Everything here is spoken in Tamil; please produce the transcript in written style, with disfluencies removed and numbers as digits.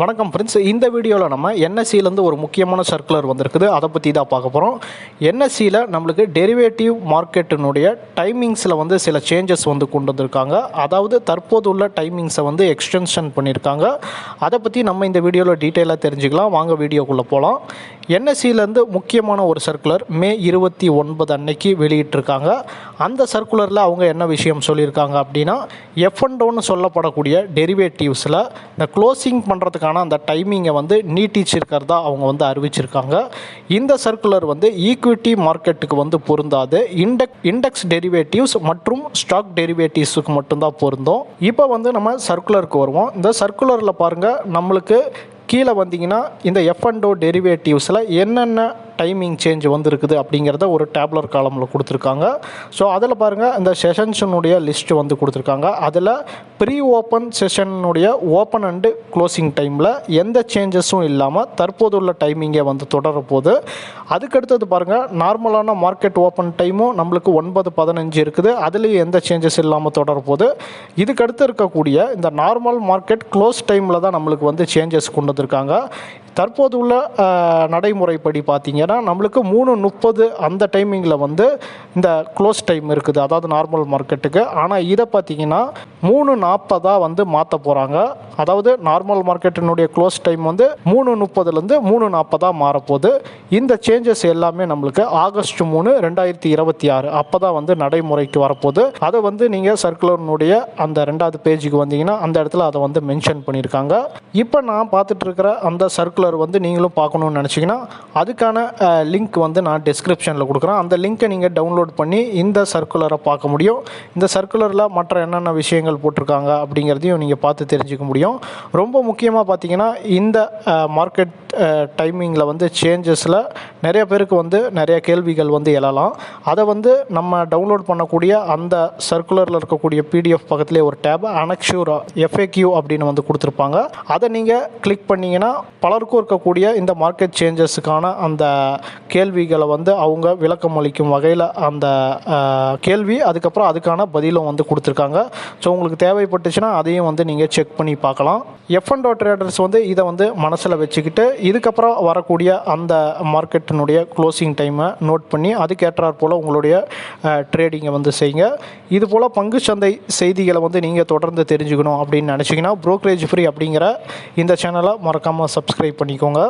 வணக்கம் ஃப்ரெண்ட்ஸ். இந்த வீடியோவில் நம்ம என்எஸ்சியிலேருந்து ஒரு முக்கியமான சர்க்குலர் வந்திருக்குது. அதை பற்றி தான் பார்க்க போகிறோம். என்எஸ்சியில் நம்மளுக்கு டெரிவேட்டிவ் மார்க்கெட்டினுடைய டைமிங்ஸில் வந்து சில சேஞ்சஸ் வந்து கொண்டு வந்திருக்காங்க. அதாவது தற்போது உள்ள டைமிங்ஸை வந்து எக்ஸ்டென்ஷன் பண்ணியிருக்காங்க. அதை பற்றி நம்ம இந்த வீடியோவில் டீட்டெயிலாக தெரிஞ்சுக்கலாம். வாங்க வீடியோக்குள்ளே போகலாம். என்எஸ்சியிலேருந்து முக்கியமான ஒரு சர்க்குலர் மே 29 அன்னைக்கு வெளியிட்டிருக்காங்க. அந்த சர்க்குலரில் அவங்க என்ன விஷயம் சொல்லியிருக்காங்க அப்படின்னா, எஃப் அண்ட் டவுன்னு சொல்லப்படக்கூடிய டெரிவேட்டிவ்ஸில் இந்த க்ளோசிங் பண்ணுறதுக்கான அந்த டைமிங்கை வந்து நீட்டிச்சிருக்கிறதா அவங்க வந்து அறிவிச்சிருக்காங்க. இந்த சர்க்குலர் வந்து ஈக்விட்டி மார்க்கெட்டுக்கு வந்து பொருந்தாது. இண்டெக்ஸ் டெரிவேட்டிவ்ஸ் மற்றும் ஸ்டாக் டெரிவேட்டிவ்ஸுக்கு மட்டும்தான் பொருந்தும். இப்போ வந்து நம்ம சர்க்குலருக்கு வருவோம். இந்த சர்க்குலரில் பாருங்கள், நம்மளுக்கு கீழே வந்தீங்கன்னா இந்த எஃப் அண்ட் டோ டெரிவேட்டிவ்ஸில் என்னென்ன டைமிங் சேஞ்ச் வந்துருக்குது அப்படிங்கிறத ஒரு டேப்லர் காலமில் கொடுத்துருக்காங்க. ஸோ அதில் பாருங்கள், இந்த செஷன்ஸினுடைய லிஸ்ட்டு வந்து கொடுத்துருக்காங்க. அதில் ப்ரீ ஓப்பன் செஷனுடைய ஓப்பன் அண்டு க்ளோசிங் டைமில் எந்த சேஞ்சஸும் இல்லாமல் தற்போது உள்ள டைமிங்கை வந்து தொடரப்போகுது. அதுக்கடுத்தது பாருங்கள், நார்மலான மார்க்கெட் ஓப்பன் டைமும் நம்மளுக்கு 9:15 இருக்குது. அதுலேயும் எந்த சேஞ்சஸ் இல்லாமல் தொடரப்போகுது. இதுக்கடுத்து இருக்கக்கூடிய இந்த நார்மல் மார்க்கெட் க்ளோஸ் டைமில் தான் நம்மளுக்கு வந்து சேஞ்சஸ் கொண்டு வந்திருக்காங்க. தற்போது உள்ள நடைமுறைப்படி பார்த்திங்கன்னா நம்மளுக்கு 3:30 அந்த டைமிங்கில் வந்து இந்த க்ளோஸ் டைம் இருக்குது, அதாவது நார்மல் மார்க்கெட்டுக்கு. ஆனால் இதை பார்த்திங்கன்னா 3:40 வந்து மாற்ற போகிறாங்க. அதாவது நார்மல் மார்க்கெட்டினுடைய க்ளோஸ் டைம் வந்து 3:30லேருந்து 3:40 மாறப்போகுது. இந்த சேஞ்சஸ் எல்லாமே நம்மளுக்கு ஆகஸ்ட் 3, 2026 அப்போ தான் வந்து நடைமுறைக்கு வரப்போகுது. அதை வந்து நீங்கள் சர்க்குலர்னுடைய அந்த 2வது பேஜுக்கு வந்தீங்கன்னா அந்த இடத்துல அதை வந்து மென்ஷன் பண்ணியிருக்காங்க. இப்போ நான் பார்த்துட்டு இருக்கிற அந்த சர்க்குலர் வந்து நீங்களும் பார்க்கணுன்னு நினச்சிங்கன்னா அதுக்கான லிங்க் வந்து நான் டிஸ்கிரிப்ஷனில் கொடுக்குறேன். அந்த லிங்க்கை நீங்கள் டவுன்லோட் பண்ணி இந்த சர்க்குலரை பார்க்க முடியும். இந்த சர்க்குலரில் மற்ற என்னென்ன விஷயங்கள் போட்டிருக்காங்க அப்படிங்கிறதையும் நீங்கள் பார்த்து தெரிஞ்சுக்க முடியும். ரொம்ப முக்கியமாக பார்த்தீங்கன்னா இந்த மார்க்கெட் டைமிங்கில் வந்து சேஞ்சஸில் நிறைய பேருக்கு வந்து நிறைய கேள்விகள் வந்து எழலாம். அதை வந்து நம்ம டவுன்லோட் பண்ணக்கூடிய அந்த சர்க்குலரில் இருக்கக்கூடிய பிடிஎஃப் பக்கத்துலேயே ஒரு டேப் அனெக்ஷூர் எஃப்ஏக்யூ அப்படின்னு வந்து கொடுத்துருப்பாங்க. அதை நீங்கள் கிளிக் பண்ணிங்கன்னா பலருக்கும் இருக்கக்கூடிய இந்த மார்க்கெட் சேஞ்சஸுக்கான அந்த கேள்விகளை வந்து அவங்க விளக்கம் அளிக்கும் வகையில் அந்த கேள்வி, அதுக்கப்புறம் அதுக்கான பதிலும் வந்து கொடுத்துருக்காங்க. ஸோ உங்களுக்கு தேவைப்பட்டுச்சுன்னா அதையும் வந்து நீங்கள் செக் பண்ணி பார்க்கலாம். எஃப் அண்ட் டோ ட்ரேடர்ஸ் வந்து இதை வந்து மனசில் வச்சுக்கிட்டு இதுக்கப்புறம் வரக்கூடிய அந்த மார்க்கெட்டினுடைய க்ளோசிங் டைமை நோட் பண்ணி அதுக்கேற்றாற் போல் உங்களுடைய ட்ரேடிங்கை வந்து செய்யுங்க. இதுபோல் பங்கு சந்தை செய்திகளை வந்து நீங்கள் தொடர்ந்து தெரிஞ்சுக்கணும் அப்படின்னு நினச்சிங்கன்னா புரோக்கரேஜ் ஃப்ரீ அப்படிங்கிற இந்த சேனலை மறக்காமல் சப்ஸ்கிரைப் பண்ணிக்கோங்க.